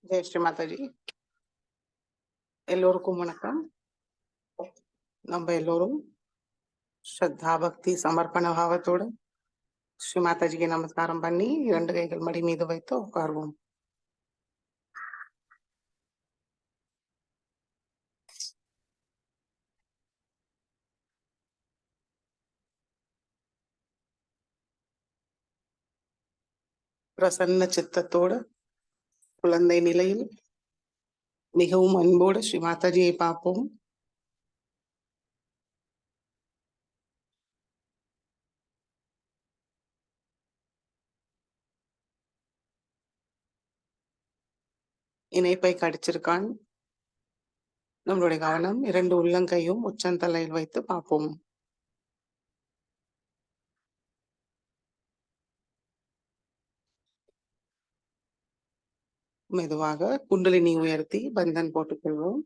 ஜெய் ஸ்ரீ மாதாஜி. எல்லோருக்கும் வணக்கம். நம்ம எல்லோரும் ஸ்ரத்தா பக்தி சமர்ப்பண பாவத்தோடு ஸ்ரீ மாதாஜிக்கு நமஸ்காரம் பண்ணி 2 கைகள் மடி மீது வைத்து உட்கார்வோம். பிரசன்ன சித்தத்தோடு குழந்தை நிலையில் மிகவும் அன்போடு ஸ்ரீ மாதாஜியை பார்ப்போம். இணைப்பை கடிச்சிருக்கான். நம்மளுடைய கவனம் 2 உள்ளங்கையும் உச்சந்தலையில் வைத்து பார்ப்போம். மெதுவாக குண்டலினி உயர்த்தி பந்தன் போட்டுக்கொள்வோம்.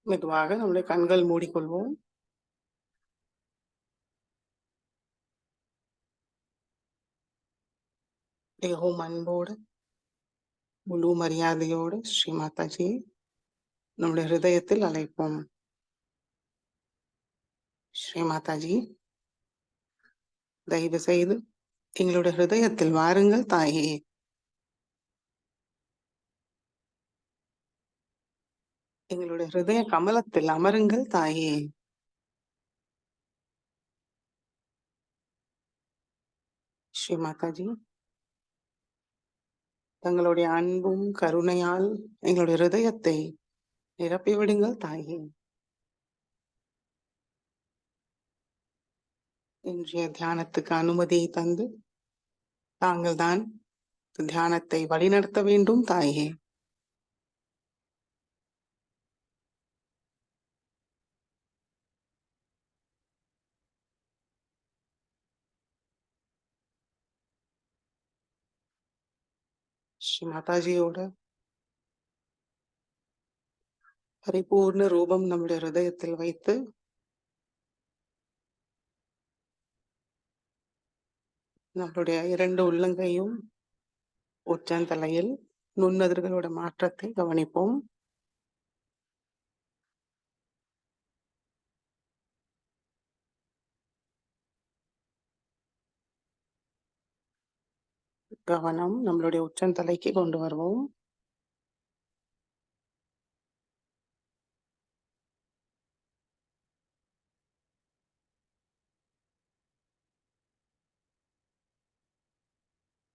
மெதுவாக நம்முடைய கண்கள் மூடிக்கொள்வோம். மிகவும் அன்போடு முழு மரியாதையோடு ஸ்ரீ மாதாஜியை நம்முடைய ஹிருதயத்தில் அழைப்போம். ஸ்ரீ மாதாஜி, தயவு செய்து எங்களுடைய ஹிருதயத்தில் வாருங்கள் தாயே. எங்களுடைய ஹிருதய கமலத்தில் அமருங்கள் தாயே. ஸ்ரீ மாதாஜி, தங்களுடைய அன்பும் கருணையால் எங்களுடைய ஹிருதயத்தை நிரப்பிவிடுங்கள் தாயே. இன்றைய தியானத்துக்கு அனுமதியை தந்து தாங்கள் தான் தியானத்தை வழிநடத்த வேண்டும் தாயே. ஸ்ரீ மாதாஜியோட பரிபூர்ண ரூபம் நம்முடைய ஹிருதயத்தில் வைத்து நம்மளுடைய 2 உள்ளங்கையும் உச்சந்தலையில் நுண்ணதிர்களோட மாற்றத்தை கவனிப்போம். கவனம் நம்மளுடைய உச்சந்தலைக்கு கொண்டு வருவோம்.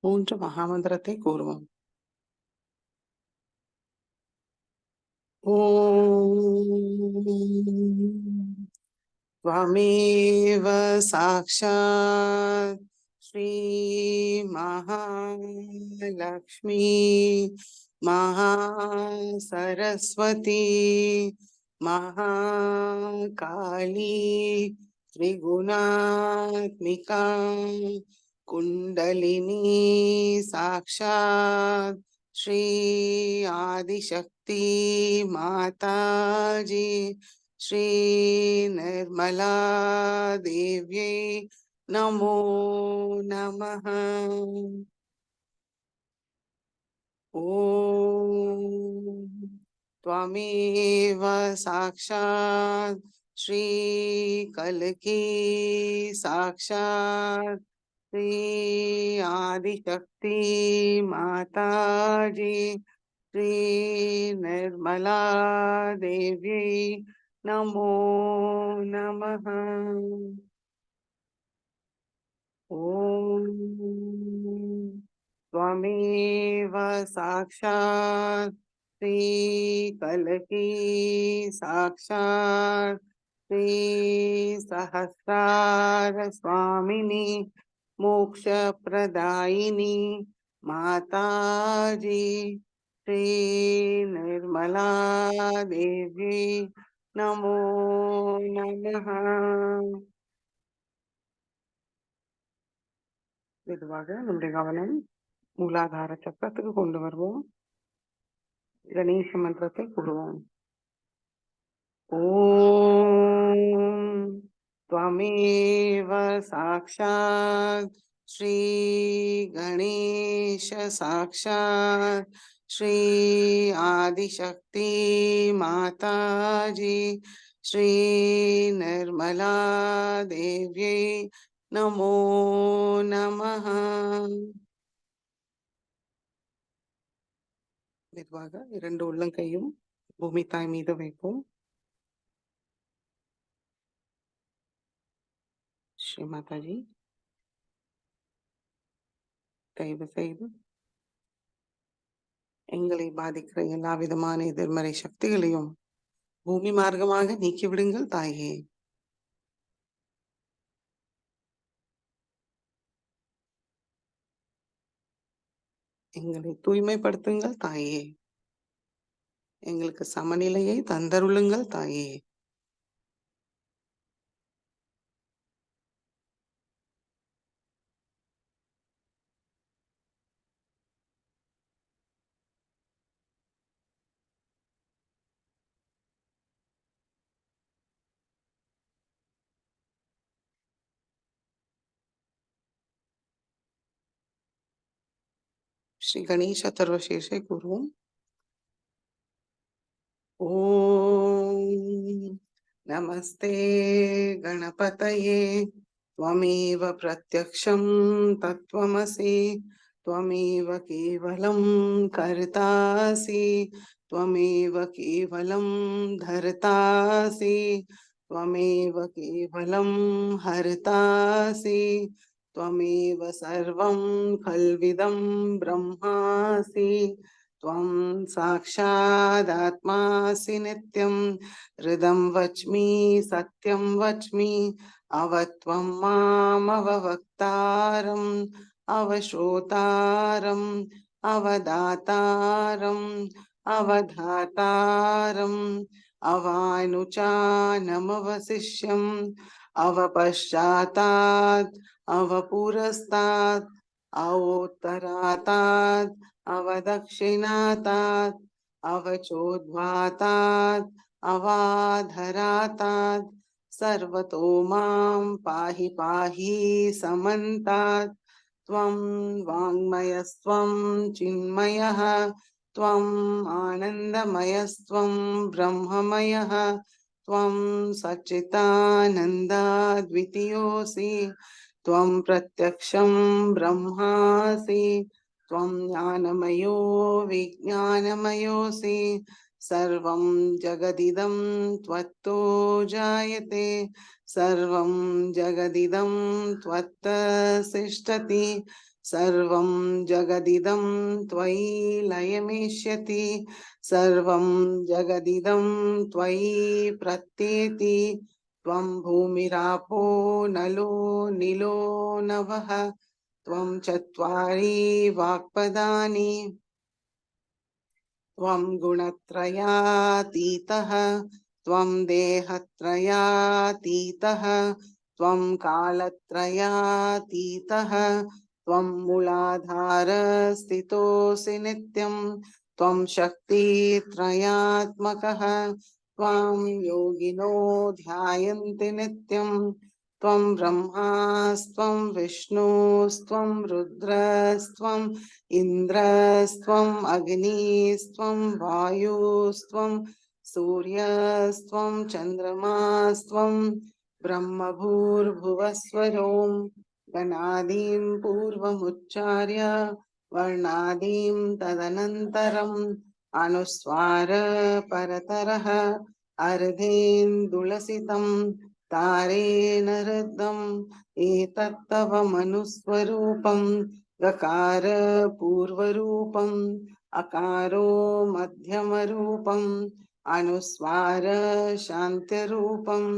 மூன்று மகாமந்திரத்தை கூறுவோம். ஓம் त्वमेव साक्षात् श्री महालक्ष्मी महासरस्वती महाकाली त्रिगुणात्मिका कुंडलिनी साक्षात् श्री आदिशक्ति माताजी श्री निर्मला देव्यै नमो नमः। ओम त्वमेव साक्षात् श्री कल्की साक्षात् श्री आदिशक्ति माताजी श्री निर्मला देव्यै नमो नमः। ओम त्वमेव साक्षात् श्री कलकी साक्षात् श्री सहस्रार स्वामिनी मोक्ष प्रदायिनी माताजी श्री निर्मला देवी नमो नमः. மெதுவாக நம்முடைய கவனம் மூலாதார சக்கரத்துக்கு கொண்டு வருவோம். கணேச மந்திரத்தை கூறுவோம். ஓம் त्वमेव साक्षात् श्री गणेश साक्षात् श्री आदिशक्ति माताजी श्री निर्मला देव्यै नमो नमः. மெதுவாக இரண்டு உள்ளங்கையும் பூமி தாய் மீது வைப்போம். ஸ்ரீ மாதாஜி, தயவு செய்து எங்களை பாதிக்கிற எல்லா விதமான எதிர்மறை சக்திகளையும் பூமி மார்க்கமாக நீக்கிவிடுங்கள் தாயே. எங்களை தூய்மைப்படுத்துங்கள் தாயே. எங்களுக்கு சமநிலையை தந்தருளுங்கள் தாயே. ஸ்ரீ கணேச தர்வசேஷை கூறுவோம். ஓம் நமஸ்தே கணபதயே त्वमेव प्रत्यक्षं तत्त्वमसि त्वमेव केवलं कर्तासि त्वमेव केवलं धर्तासि त्वमेव केवलं हर्तासि त्वमेव सर्वं खल्विदं ब्रह्मासि त्वं साक्षादात्मासि नित्यं हृदं वच्मि सत्यं वच्मि अवत्वं मामवक्तारम् अवश्रोतारम् अवदातारम् अवधातारम् अवानुचानमवशिष्यम् अवपश्चातात् अवपुरस्तात् अवोत्तरातात् अवदक्षिणातात् अवचोद्वातात् अवाधरातात् सर्वतो मां पाहि पाहि समन्तात्. त्वं वाङ्मयस्त्वं चिन्मयः त्वम् आनन्दमयस्त्वं ब्रह्ममयः त्वं सच्चिदानन्दाद्वितीयोऽसि त्वं प्रत्यक्षं ब्रह्मासि त्वं ज्ञानमयो विज्ञानमयोऽसि सर्वं जगदिदं त्वत्तो जायते सर्वं जगदिदं त्वत्तसिष्ठति सर्वं जगदिदं त्वयि लयमेष्यति सर्वं जगदिदं त्वयि प्रत्येति त्वं भूमिरापो नलो निलो नभः त्वं चत्वारि वाक्पदानि त्वं गुणत्रयातीतः त्वं देहत्रयातीतः त्वं कालत्रयातीतः त्वं मूलाधारस्थितोऽसि नित्यं त्वं शक्तित्रयात्मकः त्वां योगिनो ध्यायन्ति नित्यं त्वं ब्रह्मास्त्वं विष्णुस्त्वं रुद्रस्त्वं इन्द्रस्त्वं अग्निस्त्वं वायुस्त्वं सूर्यस्त्वं चन्द्रमास्त्वं ब्रह्मभूर्भुवस्वरों गणादीं पूर्वमुच्चार्य वर्णादीं तदनन्तरम् अनुस्वार परतरः अर्धेन्दुलसितं तारेण ऋद्धम् एतत्तव मनुस्वरूपं गकार पूर्वरूपम् अकारो मध्यमरूपम् अनुस्वार शान्तिरूपम्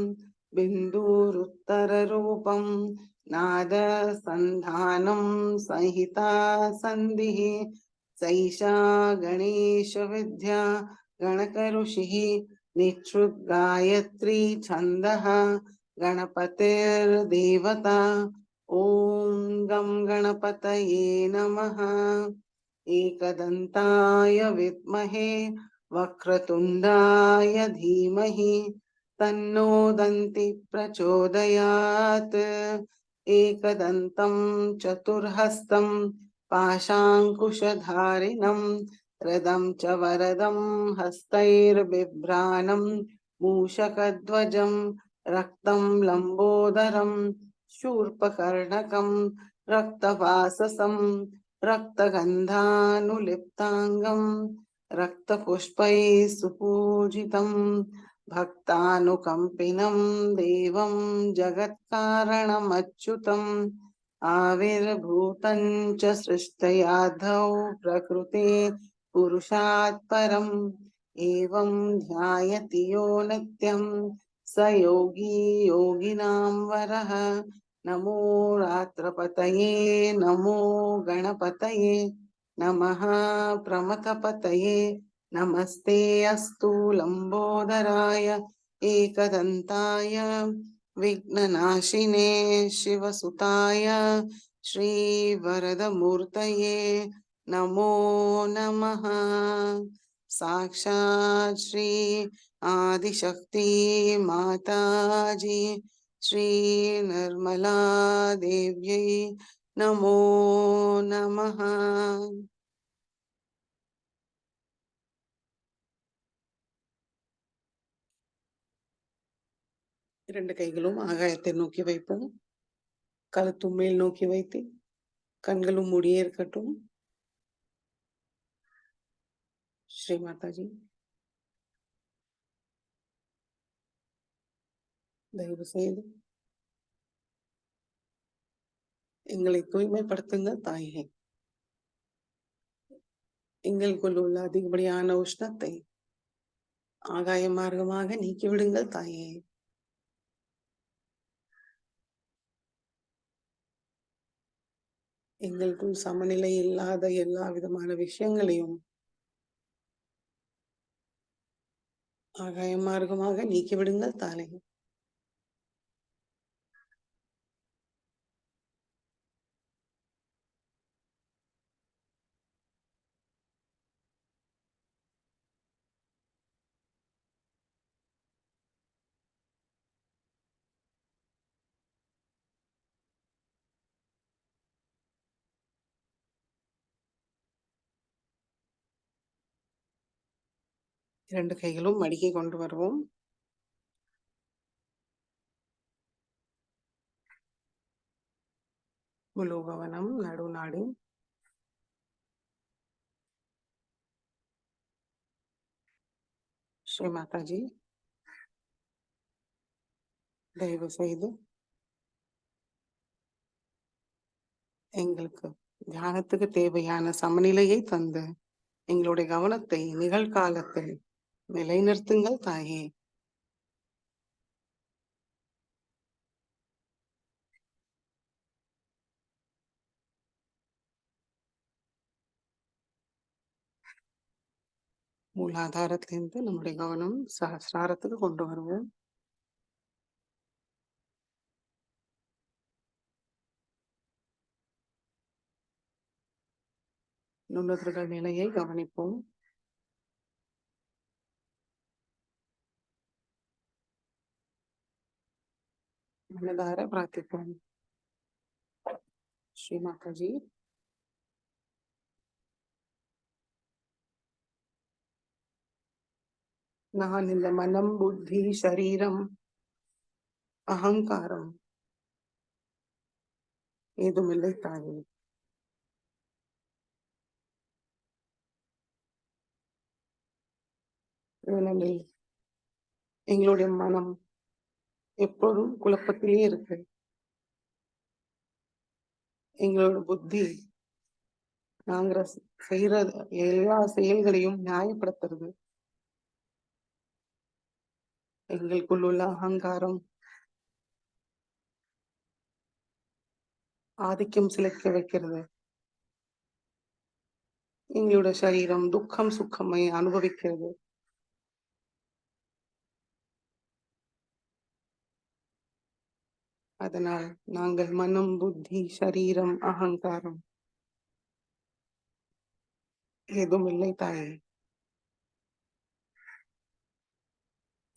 बिन्दुरुत्तररूपम् नाद सन्धानं संहिता सन्धिः सैषा गणेश विद्या गणकऋषिः निःसृद्गायत्री छन्दः गणपतिर्देवता ॐ गं गणपतये नमः। एकदन्ताय विद्महे वक्रतुण्डाय धीमहि तन्नो दन्ति प्रचोदयात्। एकदन्तं चतुर्हस्तं पाशाङ्कुशधारिणं रदं च वरदं हस्तैर्बिभ्राणं मूषकध्वजं रक्तं लम्बोदरं शूर्पकर्णकं रक्तवाससं रक्तगन्धानुलिप्ताङ्गं रक्तपुष्पैः सुपूजितं भक्तानुकम्पिनं देवं जगत्कारणमच्युतम् आविर्भूतं च सृष्टयाधौ प्रकृते पुरुषात् परम् एवं ध्यायति यो नित्यं स योगी योगिनां वरः। नमो रात्रपतये नमो गणपतये नमः प्रमथपतये नमस्ते अस्तु लंबोदराय एकदन्ताय विघ्ननाशिने शिवसुताय श्रीवरदमूर्तये नमो नमः। साक्षात् श्री आदिशक्ति माताजी श्री निर्मला देव्यै नमो नमः। இரண்டு கைகளும் ஆகாயத்தை நோக்கி வைப்போம். கழுத்தும் மேல் நோக்கி வைத்து கண்களும் மூடியே இருக்கட்டும். ஸ்ரீ மாதாஜி தயவு செய்து எங்களை தூய்மைப்படுத்துங்க தாயே. எங்களுக்குள் உள்ள அதிகப்படியான உஷ்ணத்தை ஆகாய மார்க்கமாக நீக்கிவிடுங்கள் தாயே. எங்களுக்குள் சமநிலை இல்லாத எல்லா விதமான விஷயங்களையும் ஆகாய மார்க்கமாக நீக்கிவிடுங்கள் தாயே. இரண்டு கைகளும் மடிக்கை கொண்டு வருவோம். முழுகவனம் நடுநாடு ஸ்ரீ மாதாஜி தயவு செய்து எங்களுக்கு தியானத்துக்கு தேவையான சமநிலையை தந்து எங்களுடைய கவனத்தை நிகழ்காலத்தில் நிலைநிறுத்துங்கள் தாயே. மூலாதாரத்திலிருந்து நம்முடைய கவனம் சஹஸ்ராரத்துக்கு கொண்டு வருவோம். நுண்ணுதர்கள் நிலையை கவனிப்போம். மனதார பிரார்த்திப்போம். ஸ்ரீ மாதாஜி நான் இந்த மனம் புத்தி சரீரம் அகங்காரம் ஏதுமில்லை தாயே. ஏனெனில் எங்களுடைய மனம் எப்போதும் குழப்பத்திலே இருக்கு. எங்களோட புத்தி நாங்க செய்யற எல்லா செயல்களையும் நியாயப்படுத்துறது. எங்களுக்குள் உள்ள அகங்காரம், ஆதிக்கம் செலுத்த வைக்கிறது. எங்களோட சரீரம் துக்கம் சுக்கமை அனுபவிக்கிறது. அதனால் நாங்கள் மனம், புத்தி, சரீரம், அகங்காரம் ஏதும் இல்லை தாயே.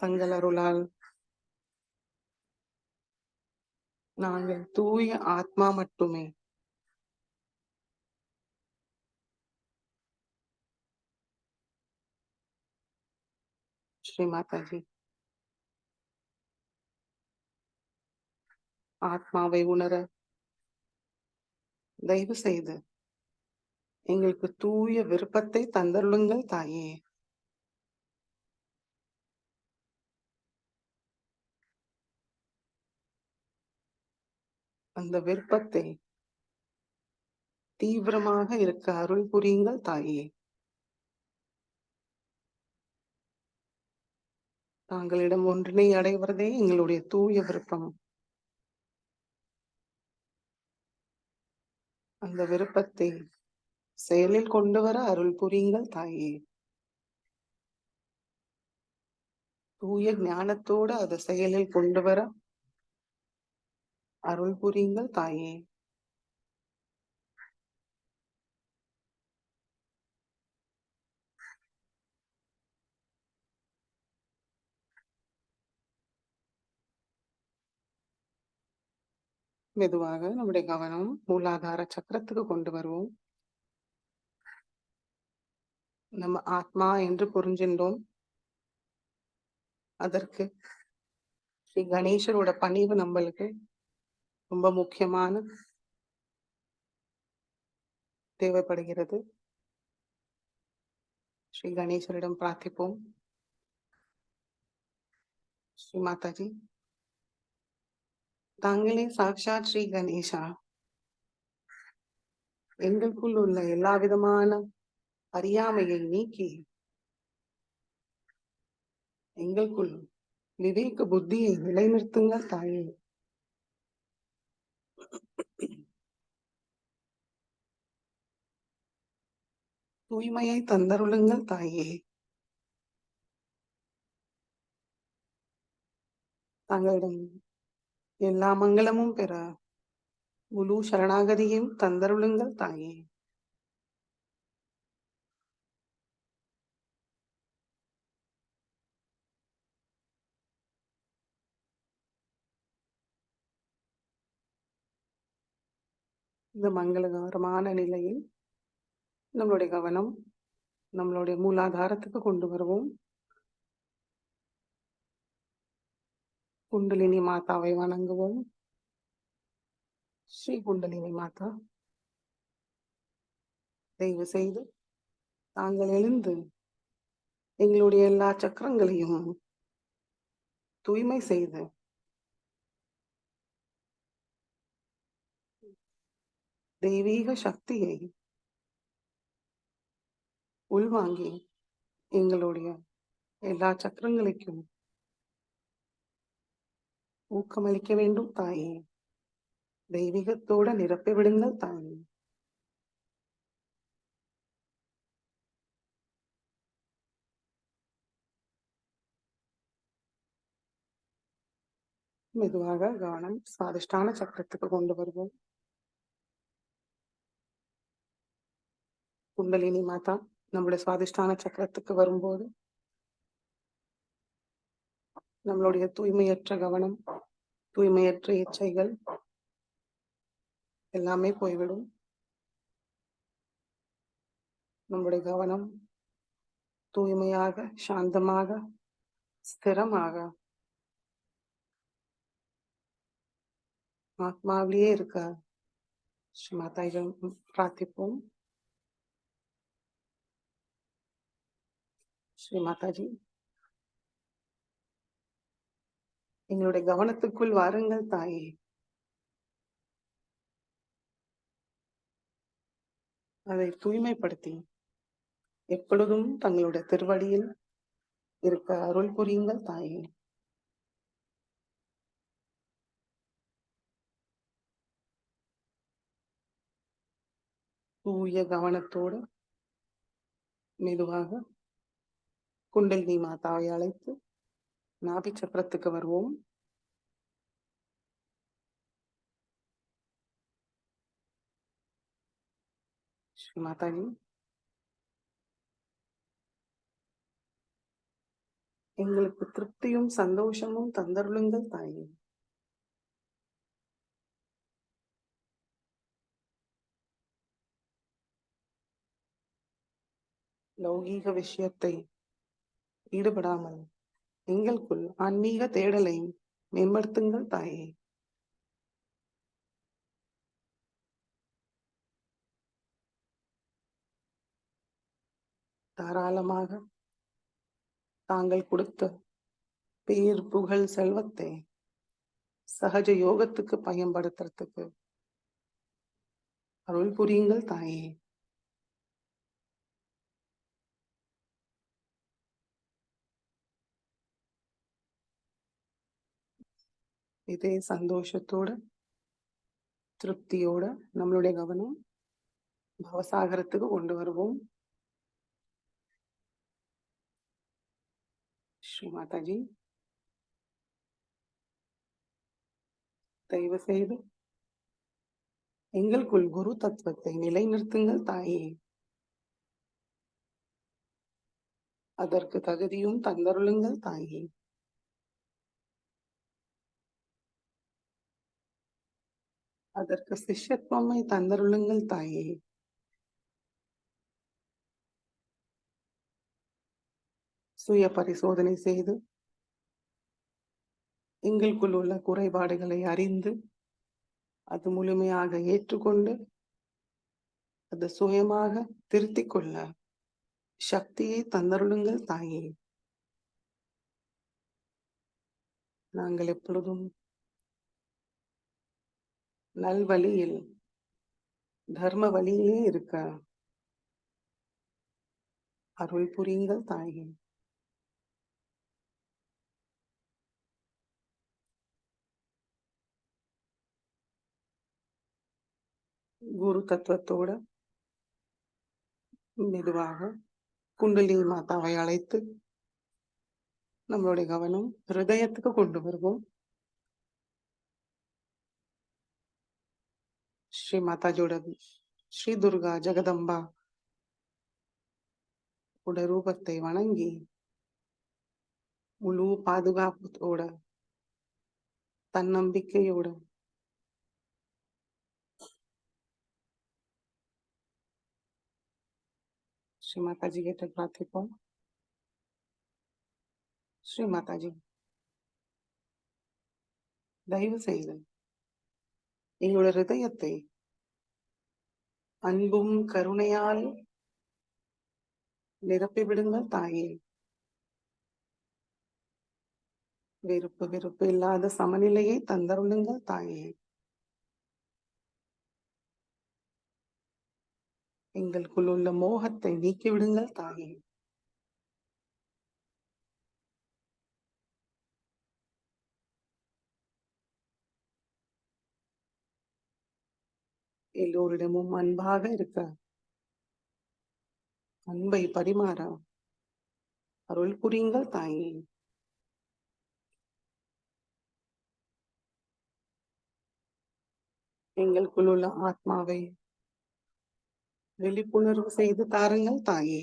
தங்கள் அருளால் நாங்கள் தூய ஆத்மா மட்டுமே. ஸ்ரீ மாதாஜி, ஆத்மாவை உணர தயவு செய்து எங்களுக்கு தூய விருப்பத்தை தந்தருளுங்கள் தாயே. அந்த விருப்பத்தை தீவிரமாக இருக்க அருள் புரியுங்கள் தாயே. தாங்களிடம் ஒன்றினை அடைவதே எங்களுடைய தூய விருப்பம். அந்த விருப்பத்தை செயலில் கொண்டு வர அருள் புரியுங்கள் தாயே. தூய ஞானத்தோடு அதை செயலில் கொண்டு வர அருள் புரியுங்கள் தாயே. மெதுவாக நம்முடைய கவனம் மூலாதார சக்கரத்துக்கு கொண்டு வருவோம். நம்ம ஆத்மா என்று புரிஞ்சின்றோம். அதற்கு ஸ்ரீ கணேசரோட பணிவு நம்மளுக்கு ரொம்ப முக்கியமான தேவைப்படுகிறது. ஸ்ரீ கணேசரிடம் பிரார்த்திப்போம். ஸ்ரீ மாதாஜி, தாங்களே சாக்ஷாத் ஸ்ரீ கணேசா, எங்களுக்குள் உள்ள எல்லா விதமான அறியாமையை நீக்கி எங்களுக்குள் விவேக புத்தியை நிலைநிறுத்துங்கள் தாயே. தூய்மையை தந்தருளுங்கள் தாயே. தங்களிடம் எல்லா மங்களமும் பெற முழு சரணாகதியும் தந்தருளுங்கள் தாயே. இந்த மங்களகரமான நிலையில் நம்மளுடைய கவனம் நம்மளுடைய மூலாதாரத்துக்கு கொண்டு வருவோம். குண்டலினி மாதாவை வணங்குவோம். ஸ்ரீ குண்டலினி மாதா, தயவு செய்து தாங்கள் எழுந்து எங்களுடைய எல்லா சக்கரங்களையும் தூய்மை செய்து தெய்வீக சக்தியை உள்வாங்கி எங்களுடைய எல்லா சக்கரங்களுக்கும் ஊக்கமளிக்க வேண்டும் தாயே. தெய்வீகத்தோட நிரப்பி விடுங்கள் தாயே. மெதுவாக கவனம் சுவாதிஷ்டான சக்கரத்துக்கு கொண்டு வருவோம். குண்டலினி மாதா நம்முடைய சுவாதிஷ்டான சக்கரத்துக்கு வரும்போது நம்மளுடைய தூய்மையற்ற கவனம், தூய்மையற்ற இச்சைகள் எல்லாமே போய்விடும். நம்முடைய கவனம் தூய்மையாக, சாந்தமாக, ஸ்திரமாக ஆத்மாவிலேயே இருக்க ஸ்ரீ மாதாயிடம் பிரார்த்திப்போம். ஸ்ரீ மாதாஜி, எங்களுடைய கவனத்துக்குள் வாருங்கள் தாயே. அதை தூய்மைப்படுத்தி எப்பொழுதும் தங்களுடைய திருவடியில் இருக்க அருள் புரியுங்கள் தாயே. தூய கவனத்தோடு மெதுவாக குண்டலினி மாதாவை அழைத்து நாபி சக்கரத்துக்கு வருவோம். ஸ்ரீ மாதாஜி, எங்களுக்கு திருப்தியும் சந்தோஷமும் தந்தருளுங்கள் தாயே. லௌகீக விஷயத்தை ஈடுபடாமல் எங்களுக்குள் ஆன்மீக தேடலை மேம்படுத்துங்கள் தாயே. தாராளமாக தாங்கள் கொடுத்த பேர் புகழ் செல்வத்தை சகஜ யோகத்துக்கு பயன்படுத்துறதுக்கு அருள் புரியுங்கள் தாயே. இதே சந்தோஷத்தோட திருப்தியோட நம்மளுடைய கவனம் பவசாகரத்துக்கு கொண்டு வருவோம். ஸ்ரீ மாதாஜி, தயவு செய்து எங்களுக்குள் குரு தத்துவத்தை நிலைநிறுத்துங்கள் தாயே. அதற்கு தகுதியும் தந்தருளுங்கள் தாயே. அதற்கு சிஷ்யத்துவமை தந்தருளுங்கள் தாயே. சுய பரிசோதனை செய்து எங்களுக்குள் உள்ள குறைபாடுகளை அறிந்து அது முழுமையாக ஏற்றுக்கொண்டு அது சுயமாக திருத்திக் கொள்ள சக்தியை தந்தருளுங்கள் தாயே. நாங்கள் எப்பொழுதும் நல்வழியில் தர்ம வழியிலே இருக்க அருள் புரியுங்கள் தாயே. குரு தத்துவத்தோட மெதுவாக குண்டலினி மாதாவை அழைத்து நம்மளுடைய கவனம் ஹிருதயத்துக்கு கொண்டு வருவோம். ஸ்ரீ மாதாஜோட ஸ்ரீ துர்கா ஜெகதம்பா உடைய ரூபத்தை வணங்கி முழு பாதுகாப்போட தன்னம்பிக்கையோட ஸ்ரீ மாதாஜி கிட்ட பிரார்த்திப்போம். ஸ்ரீ மாதாஜி, தயவு செய்து எங்களோட ஹிருதயத்தை அன்பும் கருணையால் நிரப்பி விடுங்கள் தாயே. வெறுப்பு வெறுப்பு இல்லாத சமநிலையை தந்தருளுங்கள் தாயே. எங்களுக்குள் உள்ள மோகத்தை நீக்கிவிடுங்கள் தாயே. எல்லோரிடமும் அன்பாக இருக்க அன்பை பரிமாற அருள் புரியுங்கள் தாயே. எங்களுக்குள் உள்ள ஆத்மாவை விழிப்புணர்வு செய்து தாருங்கள் தாயே.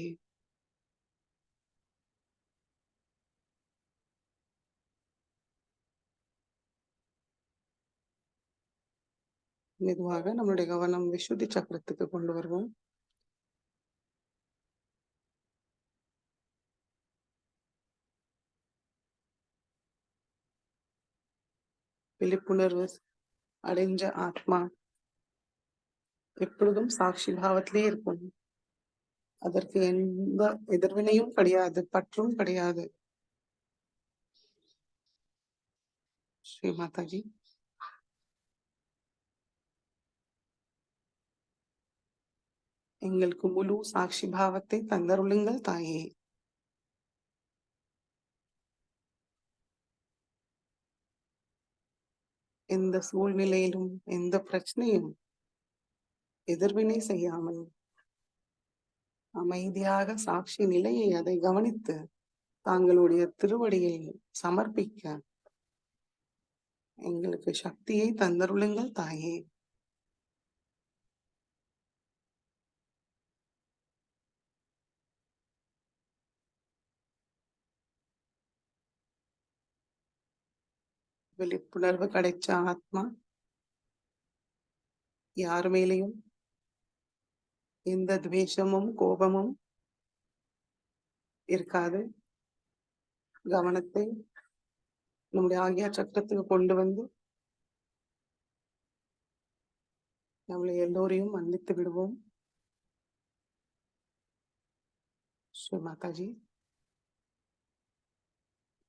மெதுவாக நம்முடைய கவனம் விசுத்தி சக்கரத்துக்கு கொண்டு வருவோம். விழிப்புணர்வு அடைஞ்ச ஆத்மா எப்பொழுதும் சாட்சி பாவத்திலே இருக்கும். அதற்கு எந்த எதிர்வினையும் கிடையாது, பற்றும் கிடையாது. ஸ்ரீ மாதாஜி, எங்களுக்கு முழு சாட்சி பாவத்தை தந்தருளுங்கள் தாயே. எந்த சூழ்நிலையிலும் எந்த பிரச்சனையும் எதிர்வினை செய்யாமல் அமைதியாக சாட்சி நிலையை அதை கவனித்து தாங்களுடைய திருவடியில் சமர்ப்பிக்க எங்களுக்கு சக்தியை தந்தருளுங்கள் தாயே. விழிப்புணர்வு கிடைச்ச ஆத்மா யார் மேலேயும் எந்த துவேஷமும் கோபமும் இருக்காது. கவனத்தை நம்முடைய ஆகிய சக்கரத்துக்கு கொண்டு வந்து நம்மளை எல்லோரையும் மன்னித்து விடுவோம். ஸ்ரீ மாதாஜி,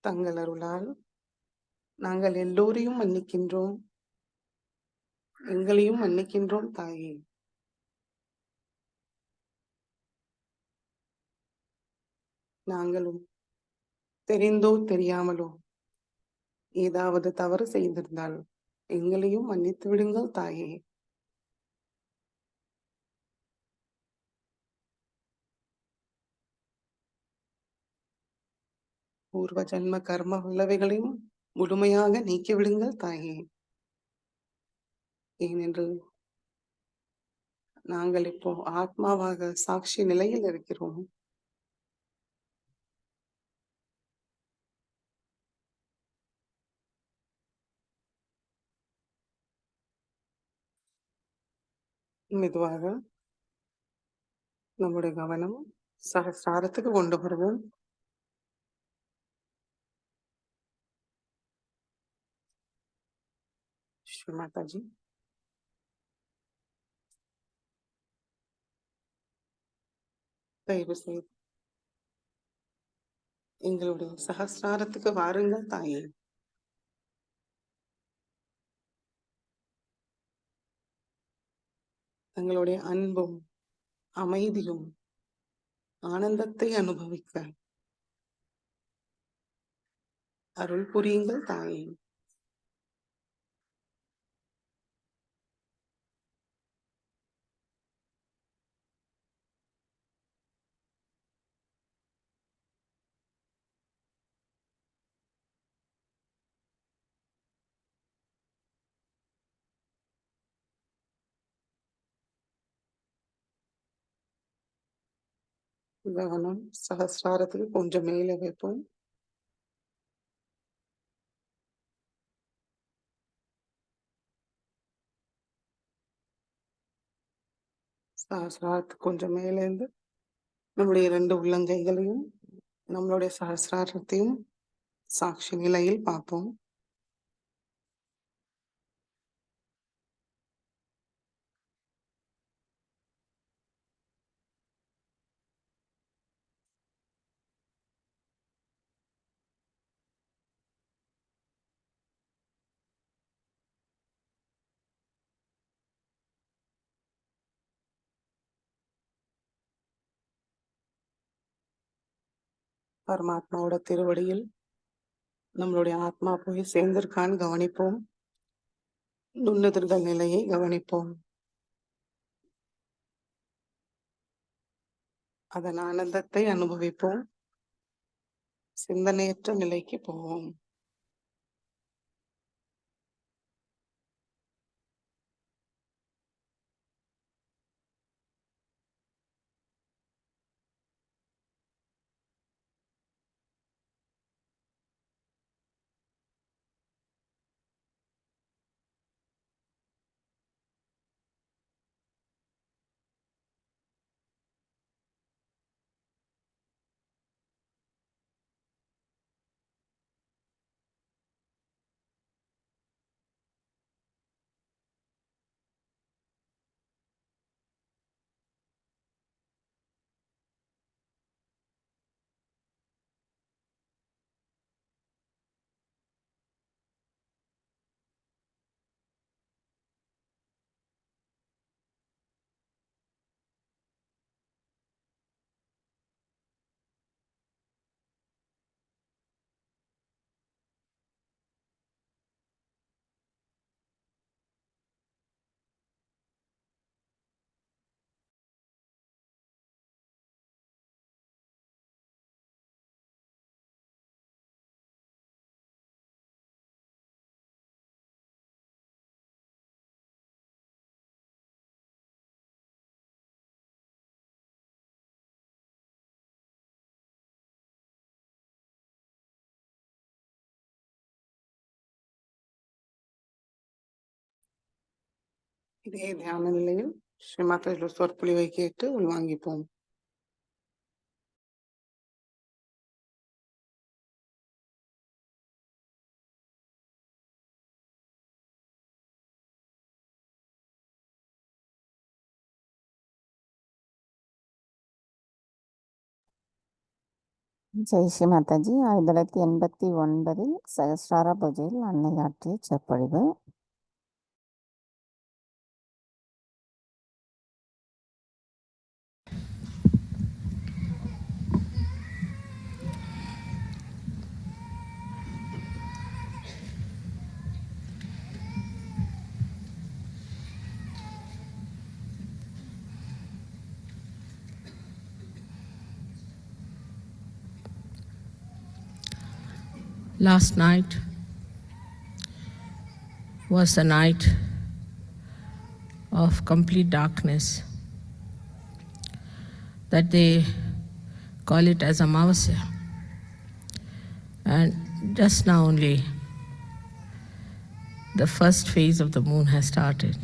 தங்கள் அருளால் நாங்கள் எல்லோரையும் மன்னிக்கின்றோம், எங்களையும் மன்னிக்கின்றோம் தாயே. நாங்களும் தெரிந்தோ தெரியாமலோ ஏதாவது தவறு செய்திருந்தால் எங்களையும் மன்னித்து விடுங்கள் தாயே. பூர்வ ஜன்ம கர்ம உள்ளவைகளையும் முழுமையாக நீக்கிவிடுங்கள் தாயே. ஏனென்று நாங்கள் இப்போ ஆத்மாவாக சாட்சி நிலையில் இருக்கிறோம். மெதுவாக நம்முடைய கவனம் சகஸ்ராரத்துக்கு கொண்டு வருவோம். ஸ்ரீ மாதாஜி, தயவு செய்து எங்களுடைய சகஸ்ராரத்துக்கு வாருங்கள் தாயே. தங்களுடைய அன்பும் அமைதியும் ஆனந்தத்தை அனுபவிக்க அருள் புரியுங்கள் தாயே. கவனம் சகஸ்ராரத்துக்கு கொஞ்சம் மேலே வைப்போம். சகஸ்ராரத்துக்கு கொஞ்சம் மேலே இருந்து நம்முடைய 2 உள்ளங்கைகளையும் நம்மளுடைய சகஸ்ராரத்தையும் சாட்சி நிலையில் பார்ப்போம். பரமாத்மாவோட திருவடியில் நம்மளுடைய ஆத்மா போய் சேர்ந்திருக்கான்னு கவனிப்போம். நுண்ணுதிர்கள் நிலையை கவனிப்போம். அதன் ஆனந்தத்தை அனுபவிப்போம். சிந்தனையற்ற நிலைக்கு போவோம். இதே தியான நிலையில் ஸ்ரீ மாதாஜியோட சொற்பொழிவை கேட்டு உள்வாங்கிப்போம். ஜெய் ஸ்ரீ மாதாஜி. 1989 சகஸ்ரார பூஜையில் அன்னை ஆற்றிய சொற்பொழிவு. Last night was a night of complete darkness, that they call it as Amavasya. And just now only the first phase of the moon has started.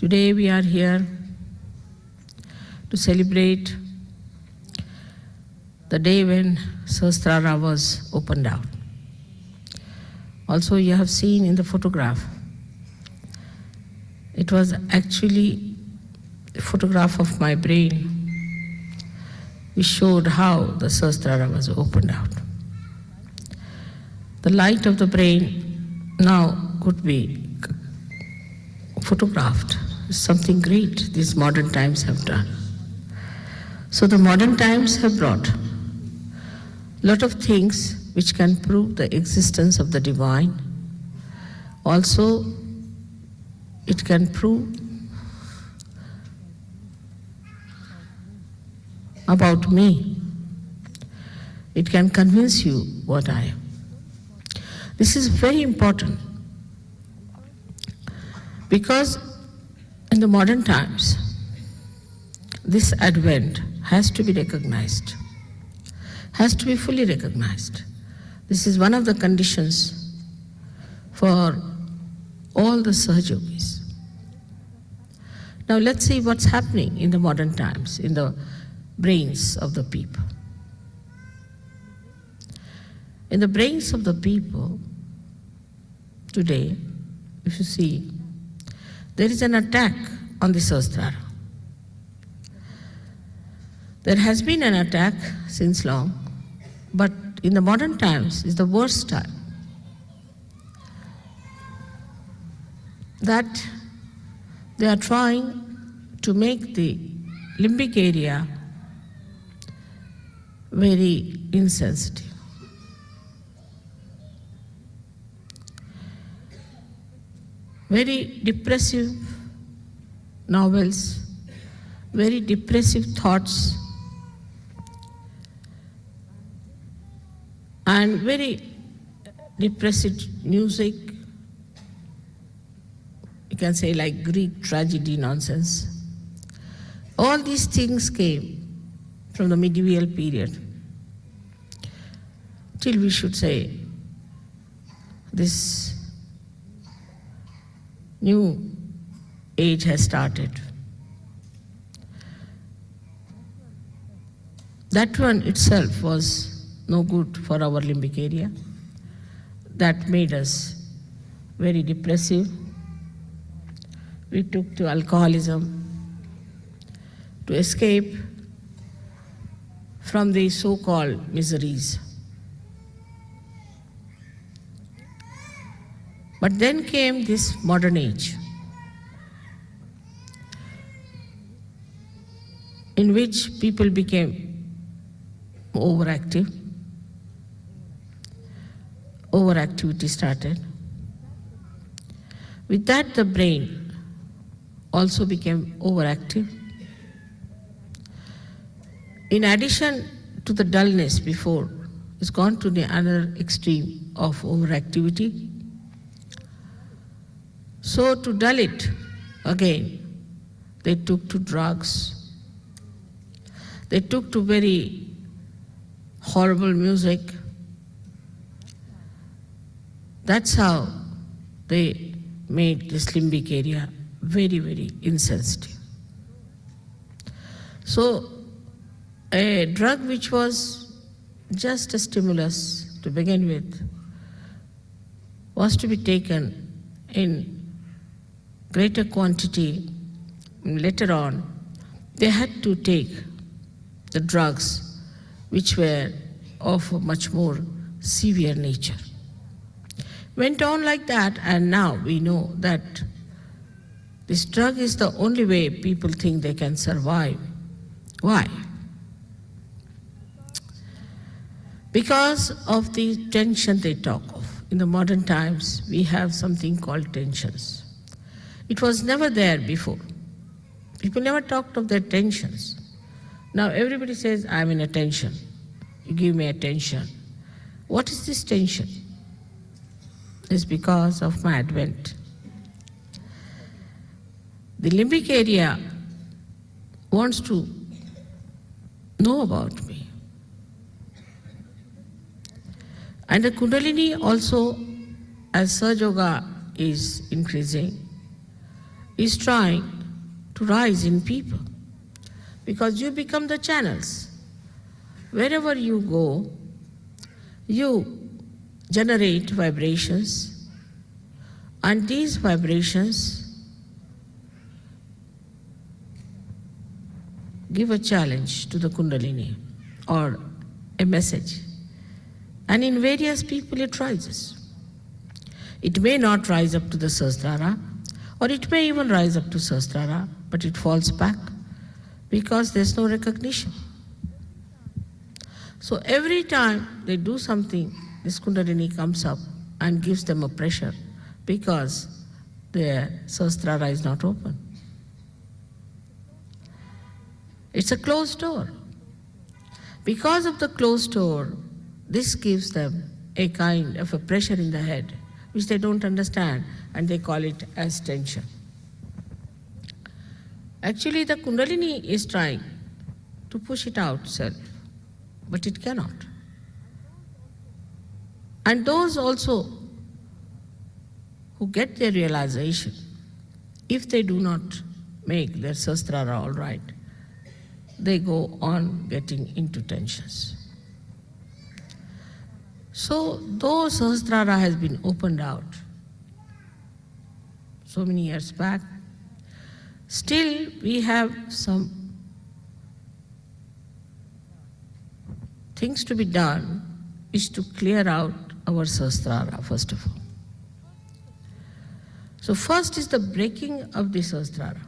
Today we are here to celebrate the day when Sahasrara was opened out. Also, you have seen in the photograph, it was actually a photograph of my brain which showed how the Sahasrara was opened out. The light of the brain now could be photographed. It's something great these modern times have done. So the modern times have brought a lot of things which can prove the existence of the divine. Also, it can prove about me. It can convince you what I am. This is very important because in the modern times, this advent has to be recognized, has to be fully recognized. This is one of the conditions for all the Sahajogis. Now let's see what's happening in the modern times, in the brains of the people. In the brains of the people today, if you see, there is an attack on the Sahasrara. There has been an attack since long, but in the modern times is the worst time. That they are trying to make the limbic area very insensitive. Very depressive novels, very depressive thoughts, and very depressive music, you can say like Greek tragedy nonsense. All these things came from the medieval period till we should say this new age has started. That one itself was no good for our limbic area. That made us very depressive. We took to alcoholism to escape from the so-called miseries. But then came this modern age, in which people became overactive. Overactivity started. With that, the brain also became overactive. In addition to the dullness before, it's gone to the other extreme of overactivity. So to dull it again, they took to drugs. They took to very horrible music. That's how they made this limbic area very, very insensitive. So, a drug which was just a stimulus to begin with was to be taken in greater quantity. Later on, they had to take the drugs which were of a much more severe nature. Went on like that, and now we know that this drug is the only way people think they can survive. Why? Because of the tension they talk of. In the modern times, we have something called tensions. It was never there before. People never talked of their tensions. Now everybody says, I'm in a tension. You give me attention. What is this tension? It's because of my advent. The limbic area wants to know about me. And the Kundalini also, as Sahaja Yoga is increasing, is trying to rise in people. Because you become the channels. Wherever you go, you generate vibrations, and these vibrations give a challenge to the Kundalini or a message. And in various people it rises. It may not rise up to the Sahasrara, or it may even rise up to Sahasrara, but it falls back because there's no recognition. So every time they do something, this Kundalini comes up and gives them a pressure because their Sahasrara is not open. It's a closed door. Because of the closed door, this gives them a kind of a pressure in the head, which they don't understand, and they call it as tension. Actually, the Kundalini is trying to push it out self, but it cannot. And those also who get their realization, if they do not make their Sahasrara all right, they go on getting into tensions. So, though Sahasrara has been opened out so many years back, still we have some things to be done, is to clear out our Sahasrara first of all. So first is the breaking of the Sahasrara.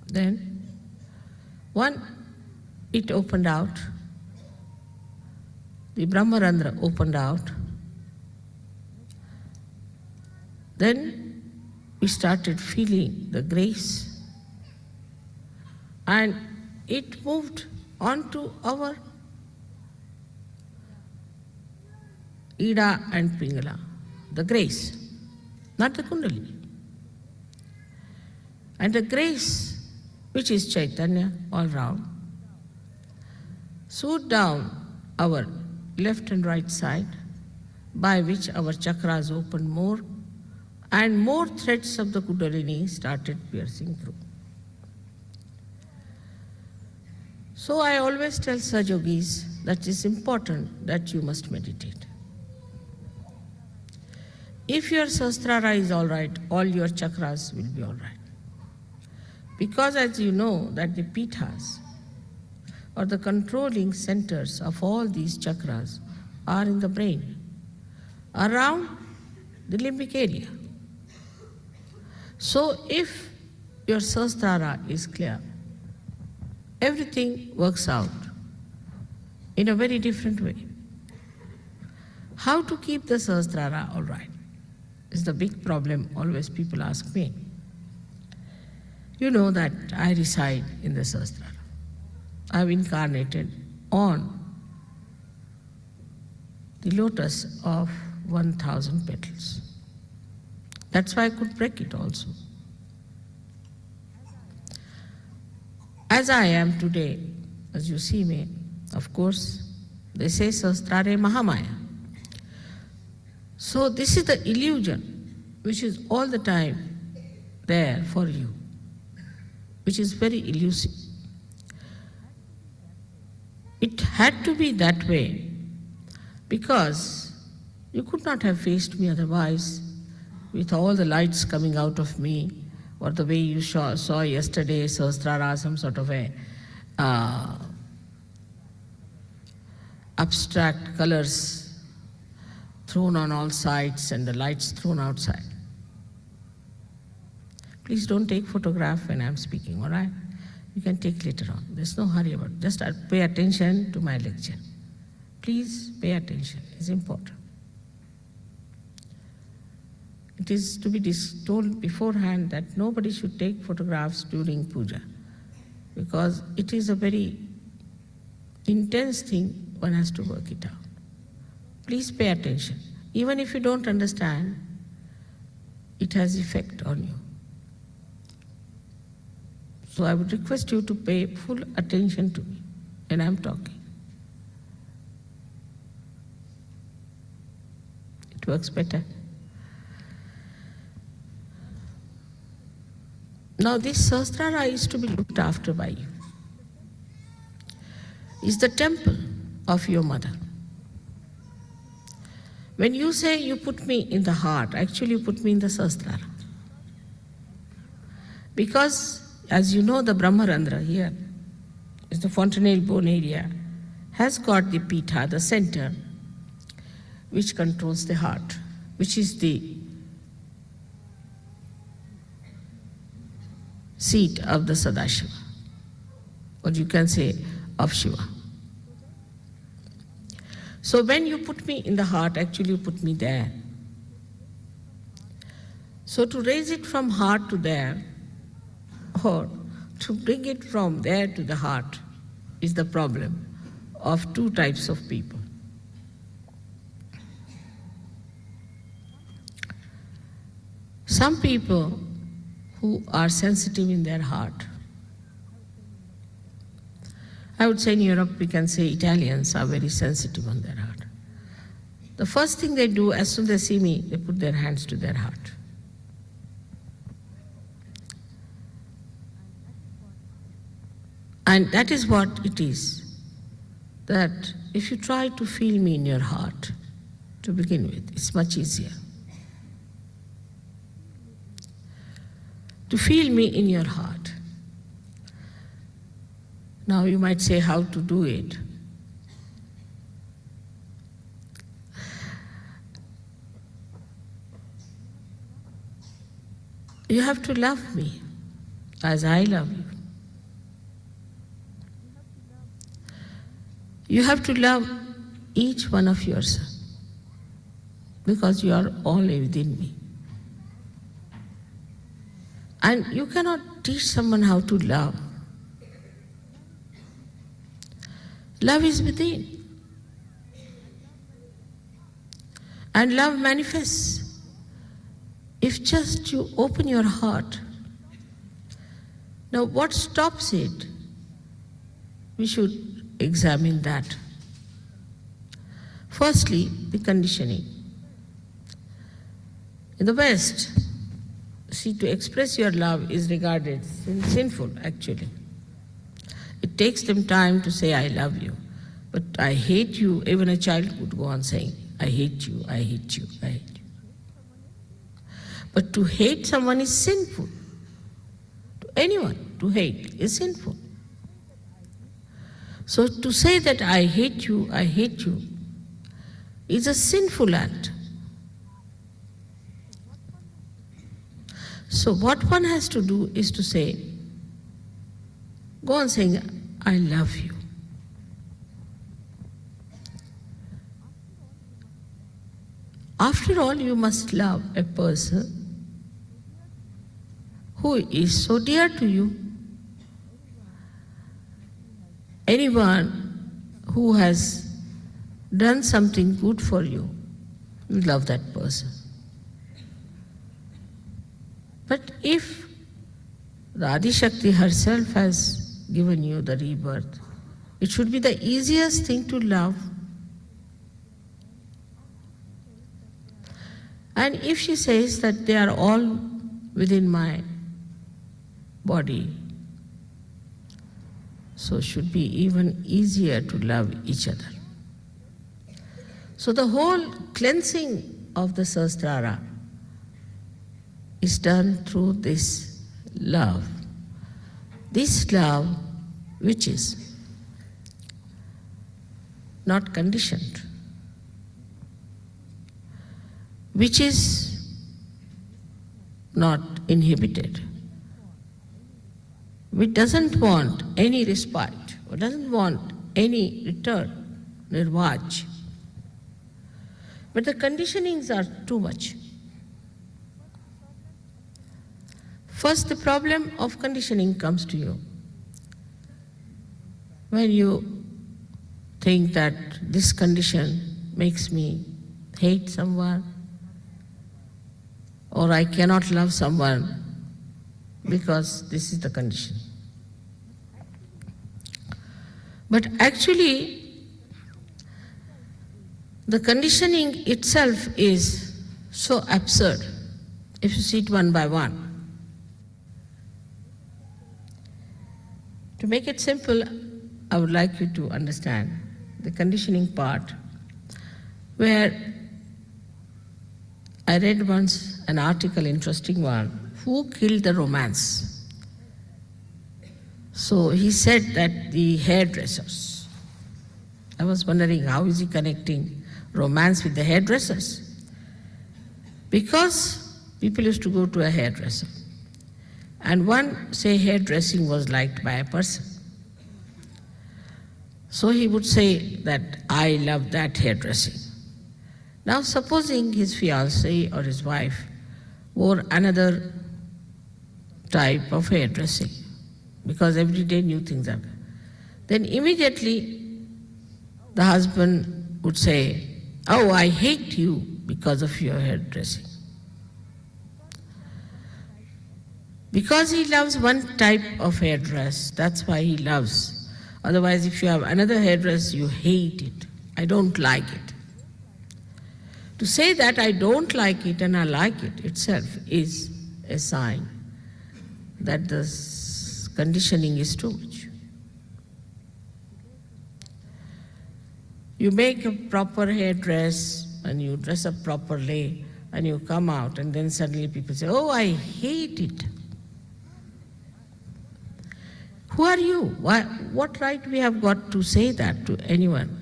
Then, one, it opened out, the Brahmarandra opened out. Then we started feeling the grace, and it moved on to our Ida and Pingala, the grace, not the Kundalini. And the grace, which is Chaitanya all round, soothed down our left and right side, by which our chakras opened more, and more threads of the Kundalini started piercing through. So I always tell Sahaja Yogis that it's important that you must meditate. If your Sahasrara is all right, all your chakras will be all right. Because as you know that the pithas, or the controlling centers of all these chakras, are in the brain, around the limbic area. So if your Sahasrara is clear, everything works out in a very different way. How to keep the Sahasrara all right is the big problem always people ask me. You know that I reside in the Sahasrara. I have incarnated on the lotus of 1,000 petals. That's why I could break it also. As I am today, as you see me, of course, they say Sahasrare Mahamaya. So this is the illusion which is all the time there for you, which is very elusive. It had to be that way because you could not have faced me otherwise with all the lights coming out of me, or the way you saw yesterday, Sahasrara, some sort of a abstract colors thrown on all sides and the lights thrown outside. Please don't take photograph when I'm speaking, all right? You can take later on. There's no hurry about it. Just pay attention to my lecture. Please pay attention. It's important. It is to be told beforehand that nobody should take photographs during puja, because it is a very intense thing. One has to work it out. Please pay attention. Even if you don't understand, it has effect on you. So I would request you to pay full attention to me when I'm talking. It works better. Now this Sahasrara is to be looked after by you. It's the temple of your mother. When you say you put me in the heart, actually you put me in the Sahasrara. Because, as you know, the Brahmarandra here is the fontanelle bone area, has got the Pitha, the center, which controls the heart, which is the seat of the Sadashiva, or you can say of Shiva. So when you put me in the heart, actually you put me there. So to raise it from heart to there, or to bring it from there to the heart, is the problem of two types of people. Some people who are sensitive in their heart. I would say in Europe we can say Italians are very sensitive on their heart. The first thing they do as soon as they see me, they put their hands to their heart. And that is what it is, that if you try to feel me in your heart to begin with, it's much easier. To feel me in your heart. Now you might say how to do it. You have to love me as I love you. You have to love each one of yourself because you are all within me. And you cannot teach someone how to love. Love is within. And love manifests if just you open your heart. Now what stops it? We should examine that. Firstly, the conditioning. In the West, see, to express your love is regarded sinful, actually. It takes them time to say, I love you. But I hate you, even a child would go on saying, I hate you, I hate you, I hate you. But to hate someone is sinful. To anyone, to hate is sinful. So to say that I hate you is a sinful act. So what one has to do is to say, go on saying, I love you. After all, you must love a person who is so dear to you. Anyone who has done something good for you, you love that person. But if the Adi Shakti herself has given you the rebirth, it should be the easiest thing to love. And if she says that they are all within my body, so it should be even easier to love each other. So the whole cleansing of the Sahasrara is done through this love. This love which is not conditioned, which is not inhibited, which doesn't want any respite, or doesn't want any return, nirvaj. But the conditionings are too much. First, the problem of conditioning comes to you when you think that this condition makes me hate someone, or I cannot love someone because this is the condition. But actually, the conditioning itself is so absurd if you see it one by one. To make it simple, I would like you to understand the conditioning part, where I read once an article, interesting one, who killed the romance? So he said that the hairdressers. I was wondering how is he connecting romance with the hairdressers? Because people used to go to a hairdresser, and one, say, hairdressing was liked by a person. So he would say that, I love that hairdressing. Now supposing his fiancée or his wife wore another type of hairdressing, because every day new things happen, then immediately the husband would say, oh, I hate you because of your hairdressing. Because he loves one type of hairdress, that's why he loves. Otherwise, if you have another hairdress, you hate it. I don't like it. To say that I don't like it and I like it itself is a sign that the conditioning is too much. You make a proper hairdress and you dress up properly and you come out, and then suddenly people say, oh, I hate it. Who are you? What right we have got to say that to anyone?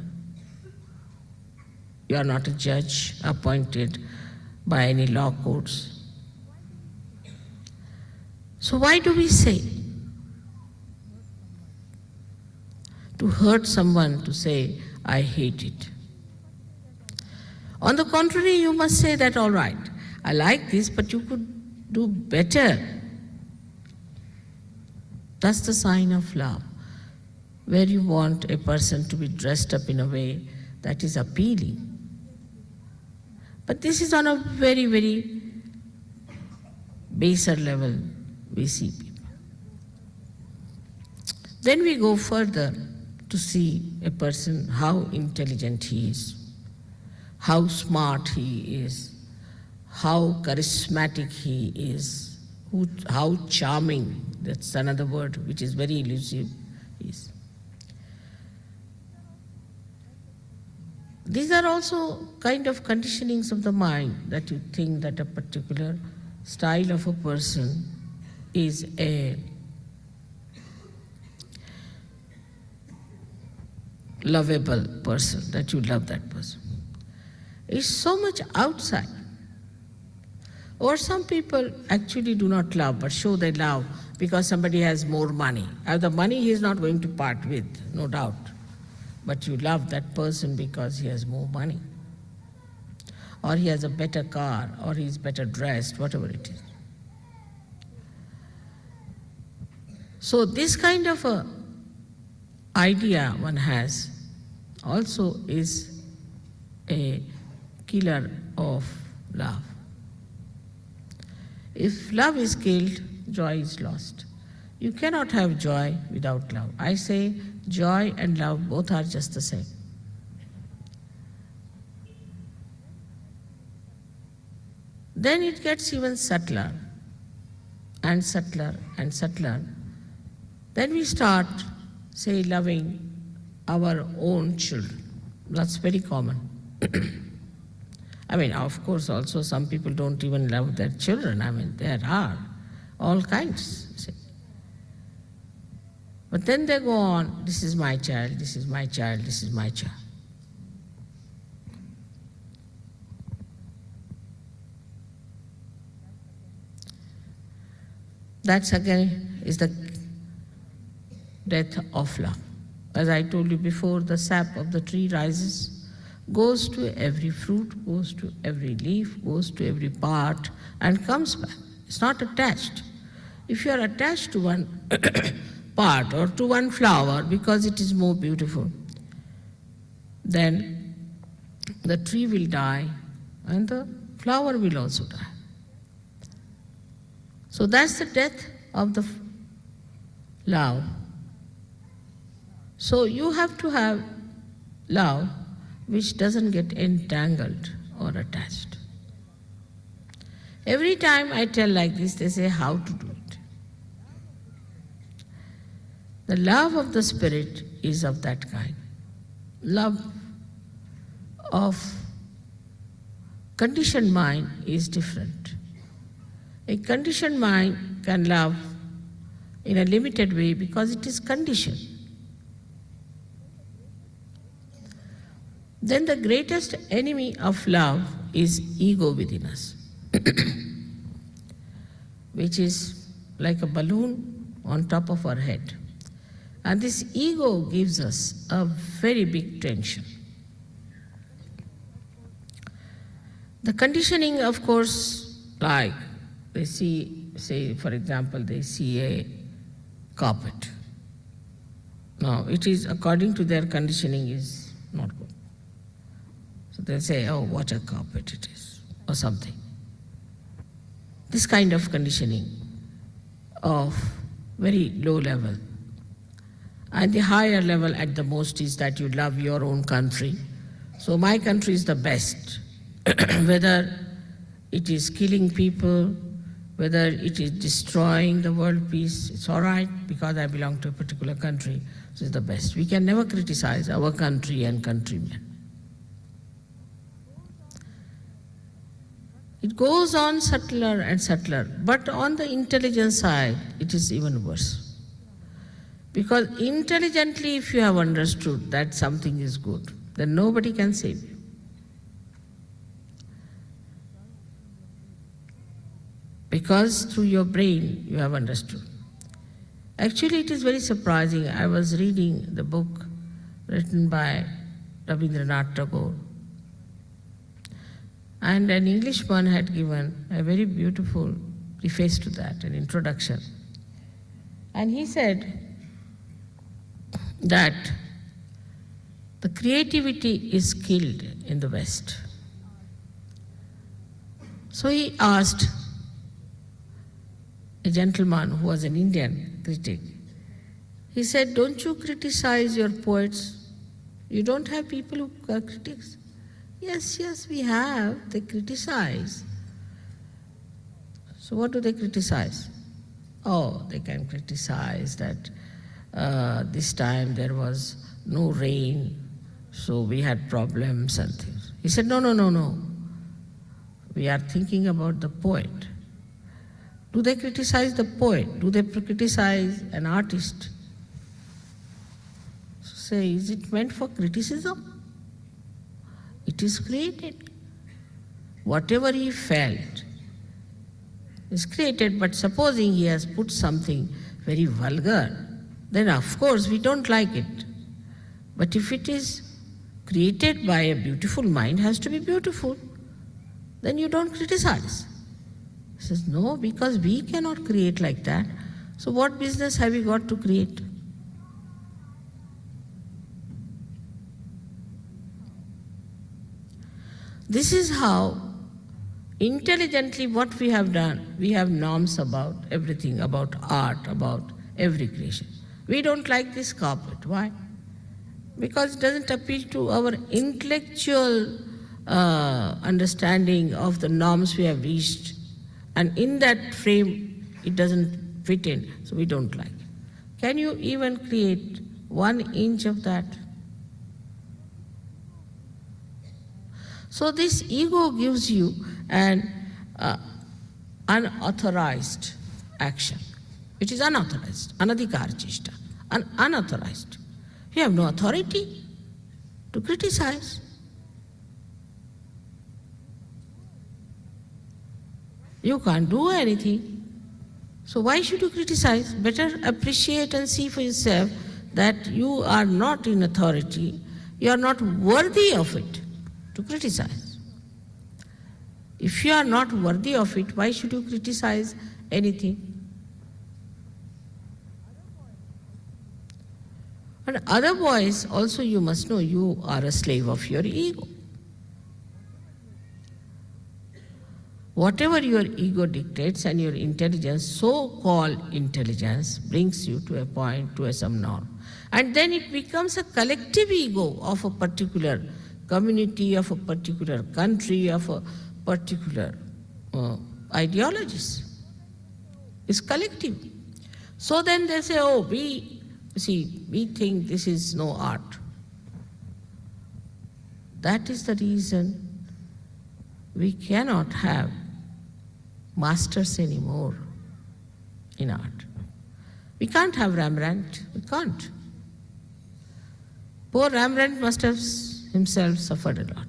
You are not a judge appointed by any law courts. So why do we say? To hurt someone, to say, I hate it. On the contrary, you must say that, all right, I like this, but you could do better. That's the sign of love, where you want a person to be dressed up in a way that is appealing. But this is on a very, very baser level we see people. Then we go further to see a person, how intelligent he is, how smart he is, how charismatic he is, how charming, that's another word which is very elusive, is. These are also kind of conditionings of the mind, that you think that a particular style of a person is a lovable person, that you love that person. It's so much outside. Or some people actually do not love, but show they love because somebody has more money. The money he is not going to part with, no doubt. But you love that person because he has more money, or he has a better car, or he is better dressed, whatever it is. So this kind of a idea one has also is a killer of love. If love is killed, joy is lost. You cannot have joy without love. I say joy and love both are just the same. then it gets even subtler and subtler and subtler. Then we start, say, loving our own children. That's very common. I mean, of course, also some people don't even love their children. I mean, there are all kinds. See. But then they go on, this is my child, this is my child, this is my child. That's again is the death of love. As I told you before, the sap of the tree rises, goes to every fruit, goes to every leaf, goes to every part, and comes back. It's not attached. If you are attached to one part or to one flower because it is more beautiful, then the tree will die and the flower will also die. So that's the death of the love. So you have to have love which doesn't get entangled or attached. Every time I tell like this, they say how to do it. The love of the Spirit is of that kind. Love of conditioned mind is different. A conditioned mind can love in a limited way because it is conditioned. Then the greatest enemy of love is ego within us, which is like a balloon on top of our head. And this ego gives us a very big tension. The conditioning, of course, like they see, say, for example, they see a carpet. Now, it is, according to their conditioning, is not good. So they'll say, oh, what a carpet it is, or something. This kind of conditioning of very low level. And the higher level at the most is that you love your own country. So my country is the best. Whether it is killing people, whether it is destroying the world peace, it's all right because I belong to a particular country. So it's the best. We can never criticize our country and countrymen. It goes on subtler and subtler, but on the intelligence side, it is even worse. Because intelligently, if you have understood that something is good, then nobody can save you. Because through your brain, you have understood. Actually, it is very surprising. I was reading the book written by Rabindranath Tagore. And an Englishman had given a very beautiful preface to that, an introduction. And he said that the creativity is killed in the West. So he asked a gentleman who was an Indian critic, he said, don't you criticize your poets? You don't have people who are critics? Yes, we have. They criticize. So what do they criticize? Oh, they can criticize that this time there was no rain, so we had problems and things. He said, no. We are thinking about the poet. Do they criticize the poet? Do they criticize an artist? So say, is it meant for criticism? It is created. Whatever he felt is created, but supposing he has put something very vulgar, then of course we don't like it. But if it is created by a beautiful mind, has to be beautiful, then you don't criticize. He says, no, because we cannot create like that. So what business have we got to create? This is how intelligently what we have done. We have norms about everything, about art, about every creation. We don't like this carpet. Why? Because it doesn't appeal to our intellectual understanding of the norms we have reached, and in that frame it doesn't fit in, so we don't like. Can you even create 1 inch of that? So this ego gives you an unauthorized action. It is unauthorized, anadhikar cheshta, unauthorized. You have no authority to criticize. You can't do anything. So why should you criticize? Better appreciate and see for yourself that you are not in authority, you are not worthy of it to criticize. If you are not worthy of it, why should you criticize anything? And otherwise, also you must know you are a slave of your ego. Whatever your ego dictates and your intelligence, so-called intelligence, brings you to a point, to some norm. And then it becomes a collective ego of a particular community, of a particular country, of a particular ideologies. It's collective. So then they say, oh, we think this is no art. That is the reason we cannot have masters anymore in art. We can't have Rembrandt, we can't. Poor Rembrandt must have himself suffered a lot.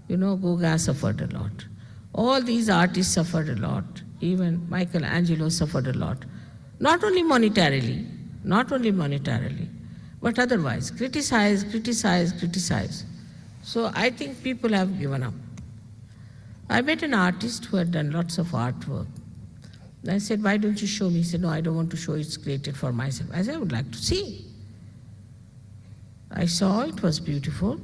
You know, Gauguin suffered a lot. All these artists suffered a lot. Even Michelangelo suffered a lot. Not only monetarily, but otherwise. Criticize. So I think people have given up. I met an artist who had done lots of artwork. I said, why don't you show me? He said, no, I don't want to show, it's created for myself. I said, I would like to see. I saw it was beautiful,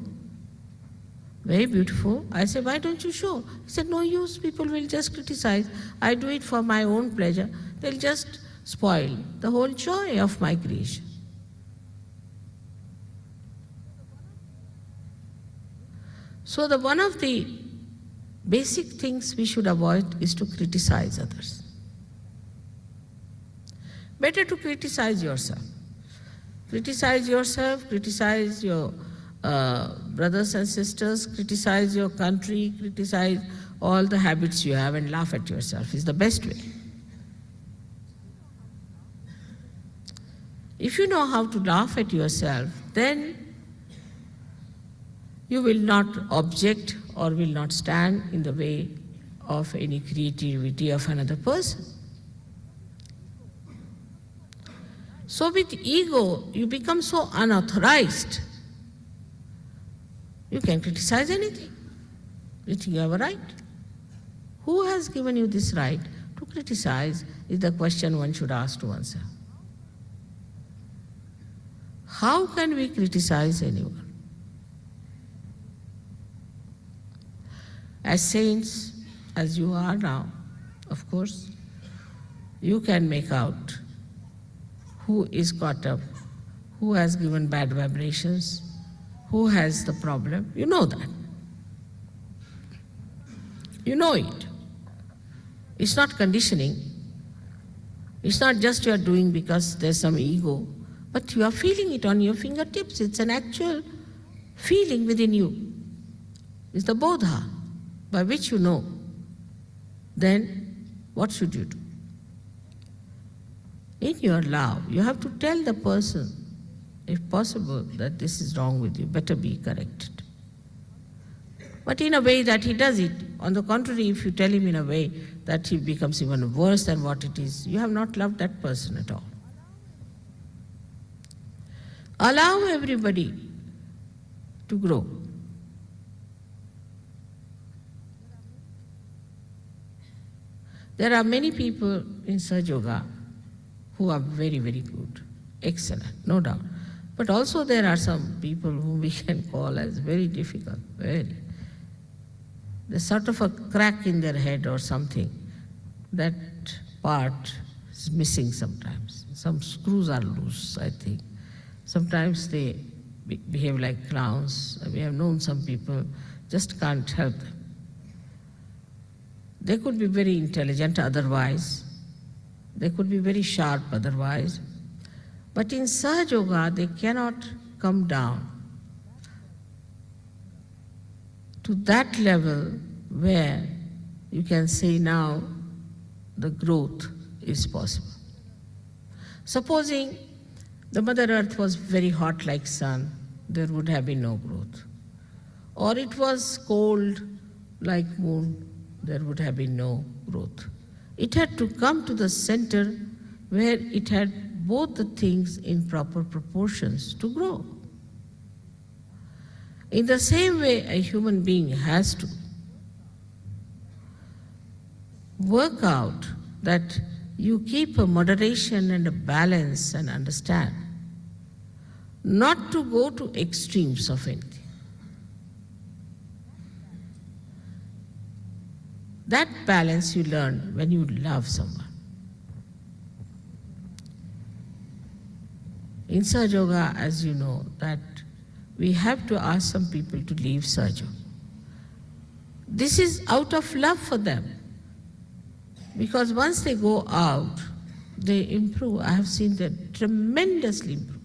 very beautiful. I said, why don't you show? He said, no use, people will just criticize. I do it for my own pleasure. They'll just spoil the whole joy of my creation. So one of the basic things we should avoid is to criticize others. Better to criticize yourself. Criticize yourself, criticize your brothers and sisters, criticize your country, criticize all the habits you have and laugh at yourself is the best way. If you know how to laugh at yourself, then you will not object or will not stand in the way of any creativity of another person. So with ego, you become so unauthorized. You can criticize anything. You think you have a right. Who has given you this right to criticize is the question one should ask to oneself. How can we criticize anyone? As saints, as you are now, of course, you can make out who is caught up, who has given bad vibrations, who has the problem. You know that. You know it. It's not conditioning. It's not just you are doing because there's some ego, but you are feeling it on your fingertips. It's an actual feeling within you. It's the bodha by which you know. Then what should you do? In your love, you have to tell the person, if possible, that this is wrong with you, better be corrected. But in a way that he does it. On the contrary, if you tell him in a way that he becomes even worse than what it is, you have not loved that person at all. Allow everybody to grow. There are many people in Sahaja Yoga who are very, very good, excellent, no doubt. But also there are some people whom we can call as very difficult, very. There's sort of a crack in their head or something. That part is missing sometimes. Some screws are loose, I think. Sometimes they behave like clowns. We have known some people just can't help them. They could be very intelligent otherwise, they could be very sharp otherwise, but in Sahaja Yoga they cannot come down to that level where you can say now the growth is possible. Supposing the Mother Earth was very hot like sun, there would have been no growth. Or it was cold like moon, there would have been no growth. It had to come to the center where it had both the things in proper proportions to grow. In the same way, a human being has to work out that you keep a moderation and a balance and understand not to go to extremes of anything. That balance you learn when you love someone. In Sahaja Yoga, as you know, that we have to ask some people to leave Sahaja Yoga. This is out of love for them. Because once they go out, they improve. I have seen them tremendously improve.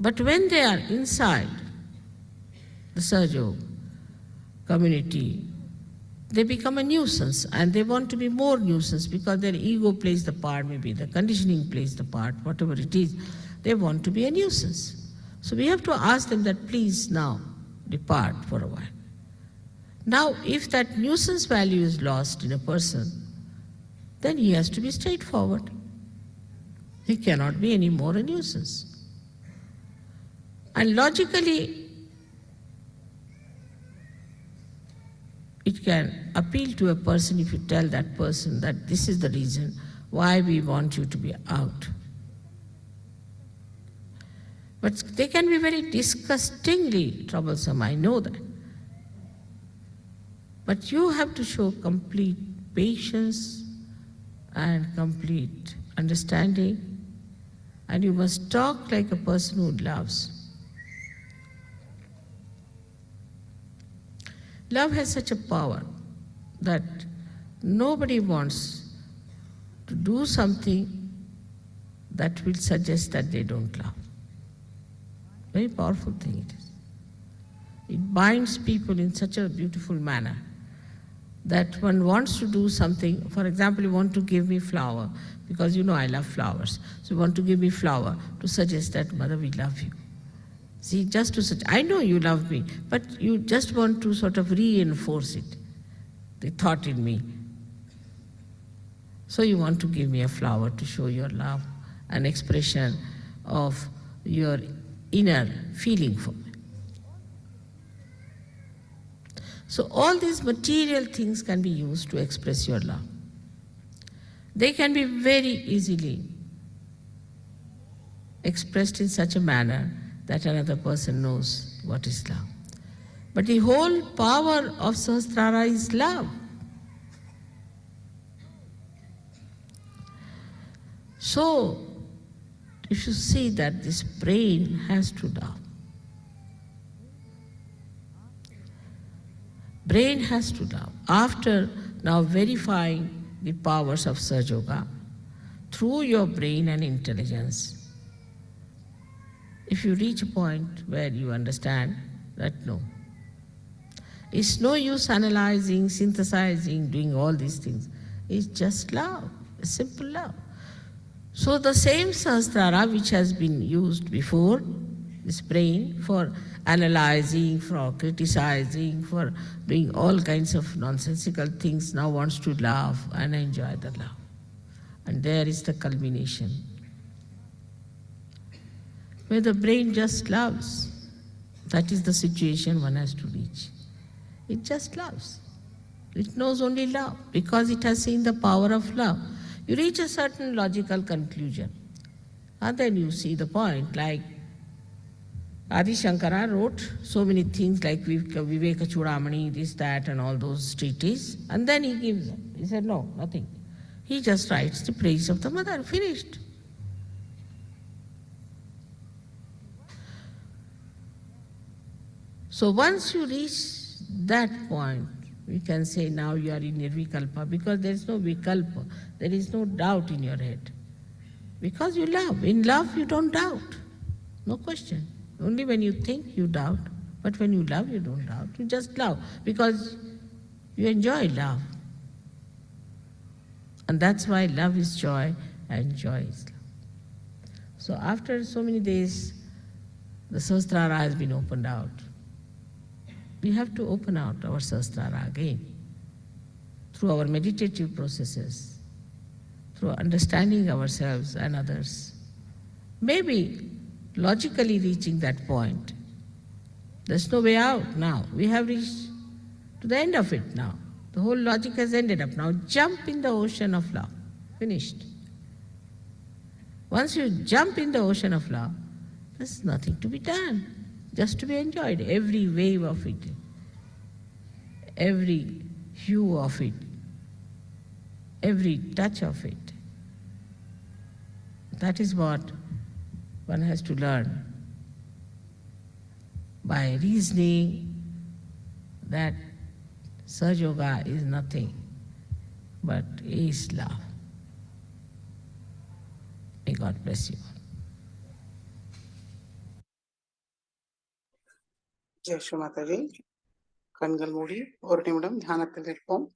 But when they are inside the Sahaja Yoga community, they become a nuisance, and they want to be more nuisance because their ego plays the part, maybe the conditioning plays the part, whatever it is, they want to be a nuisance. So we have to ask them that please now depart for a while. Now if that nuisance value is lost in a person, then he has to be straightforward. He cannot be any more a nuisance. And logically, it can appeal to a person if you tell that person that this is the reason why we want you to be out. But they can be very disgustingly troublesome, I know that. But you have to show complete patience and complete understanding, and you must talk like a person who loves. Love has such a power that nobody wants to do something that will suggest that they don't love. Very powerful thing it is. It binds people in such a beautiful manner that one wants to do something. For example, you want to give me flower because you know I love flowers. So you want to give me flower to suggest that, Mother, we love you. See, just to such, I know you love me, but you just want to sort of reinforce it, the thought in me. So you want to give me a flower to show your love, an expression of your inner feeling for me. So all these material things can be used to express your love. They can be very easily expressed in such a manner that another person knows what is love. But the whole power of Sahasrara is love. So, you should see that this brain has to love. Brain has to love. After now verifying the powers of Sahaja Yoga through your brain and intelligence, if you reach a point where you understand that no, it's no use analyzing, synthesizing, doing all these things. It's just love, a simple love. So the same Sahasrara which has been used before, this brain, for analyzing, for criticizing, for doing all kinds of nonsensical things, now wants to love and enjoy the love. And there is the culmination, where the brain just loves. That is the situation one has to reach. It just loves. It knows only love because it has seen the power of love. You reach a certain logical conclusion, and then you see the point. Like Adi Shankara wrote so many things like Viveka Chudamani, this, that, and all those treatises, and then he gives up. He said, no, nothing. He just writes the praise of the Mother, finished. So once you reach that point, we can say now you are in nirvikalpa, because there is no vikalpa, there is no doubt in your head. Because you love. In love, you don't doubt. No question. Only when you think, you doubt. But when you love, you don't doubt. You just love because you enjoy love. And that's why love is joy and joy is love. So after so many days, the Sahasrara has been opened out. We have to open out our Sahasrara again through our meditative processes, through understanding ourselves and others. Maybe logically reaching that point. There's no way out now. We have reached to the end of it now. The whole logic has ended up. Now jump in the ocean of love. Finished. Once you jump in the ocean of love, there's nothing to be done, just to be enjoyed. Every wave of it, every hue of it, every touch of it. That is what one has to learn by reasoning that Sahaja Yoga is nothing but is love. May God bless you. Jai Sri Mataji. கண்கள் மூடி ஒரு நிமிடம் தியானத்தில் இருப்போம்.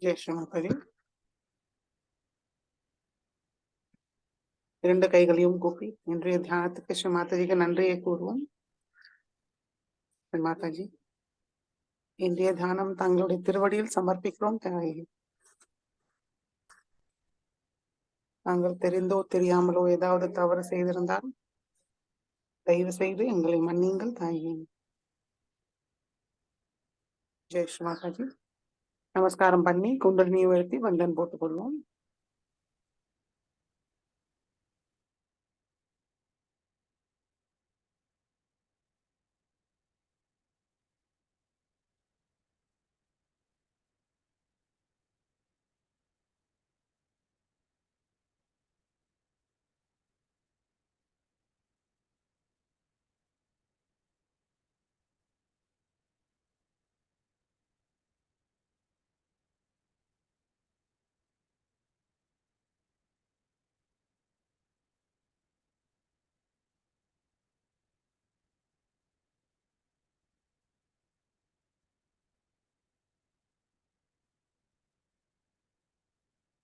ஜெய் ஸ்ரீ மாதாஜி. இரண்டு கைகளையும் கூப்பி இன்றைய தியானத்துக்கு ஸ்ரீ மாதாஜிக்கு நன்றியை கூறுவோம். ஸ்ரீ மாதாஜி, இன்றைய தியானம் தங்களுடைய திருவடியில் சமர்ப்பிக்கிறோம். நாங்கள் தெரிந்தோ தெரியாமலோ ஏதாவது தவறு செய்திருந்தால் தயவு செய்து எங்களை மன்னியுங்கள் தாயே. ஜெய் ஸ்ரீ மாதாஜி. நமஸ்காரம் பண்ணி குண்டலினியை எழுத்தி வந்தன் போட்டுக் கொள்வோம்.